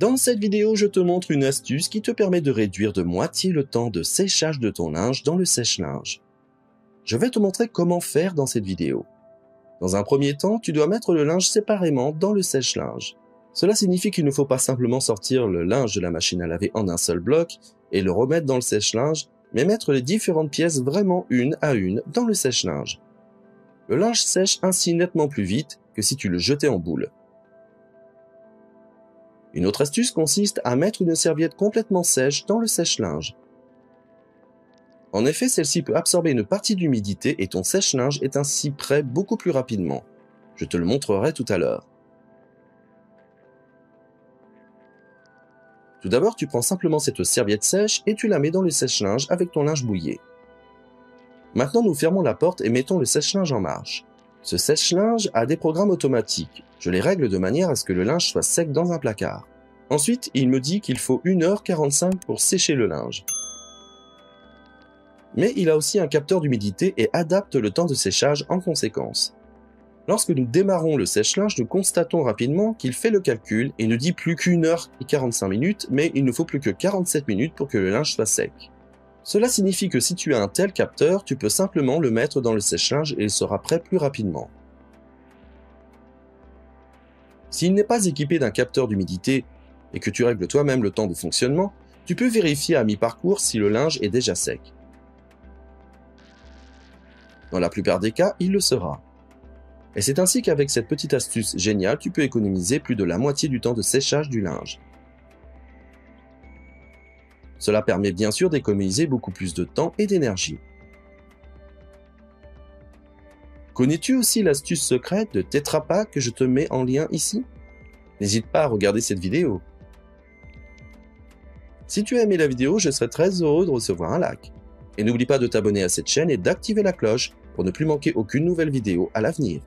Dans cette vidéo, je te montre une astuce qui te permet de réduire de moitié le temps de séchage de ton linge dans le sèche-linge. Je vais te montrer comment faire dans cette vidéo. Dans un premier temps, tu dois mettre le linge séparément dans le sèche-linge. Cela signifie qu'il ne faut pas simplement sortir le linge de la machine à laver en un seul bloc et le remettre dans le sèche-linge, mais mettre les différentes pièces vraiment une à une dans le sèche-linge. Le linge sèche ainsi nettement plus vite que si tu le jetais en boule. Une autre astuce consiste à mettre une serviette complètement sèche dans le sèche-linge. En effet, celle-ci peut absorber une partie d'humidité et ton sèche-linge est ainsi prêt beaucoup plus rapidement. Je te le montrerai tout à l'heure. Tout d'abord, tu prends simplement cette serviette sèche et tu la mets dans le sèche-linge avec ton linge mouillé. Maintenant, nous fermons la porte et mettons le sèche-linge en marche. Ce sèche-linge a des programmes automatiques. Je les règle de manière à ce que le linge soit sec dans un placard. Ensuite, il me dit qu'il faut 1h45 pour sécher le linge. Mais il a aussi un capteur d'humidité et adapte le temps de séchage en conséquence. Lorsque nous démarrons le sèche-linge, nous constatons rapidement qu'il fait le calcul et ne dit plus qu'1h45 mais il ne faut plus que 47 minutes pour que le linge soit sec. Cela signifie que si tu as un tel capteur, tu peux simplement le mettre dans le sèche-linge et il sera prêt plus rapidement. S'il n'est pas équipé d'un capteur d'humidité et que tu règles toi-même le temps de fonctionnement, tu peux vérifier à mi-parcours si le linge est déjà sec. Dans la plupart des cas, il le sera. Et c'est ainsi qu'avec cette petite astuce géniale, tu peux économiser plus de la moitié du temps de séchage du linge. Cela permet bien sûr d'économiser beaucoup plus de temps et d'énergie. Connais-tu aussi l'astuce secrète de Tetra Pak que je te mets en lien ici? N'hésite pas à regarder cette vidéo. Si tu as aimé la vidéo, je serai très heureux de recevoir un like. Et n'oublie pas de t'abonner à cette chaîne et d'activer la cloche pour ne plus manquer aucune nouvelle vidéo à l'avenir.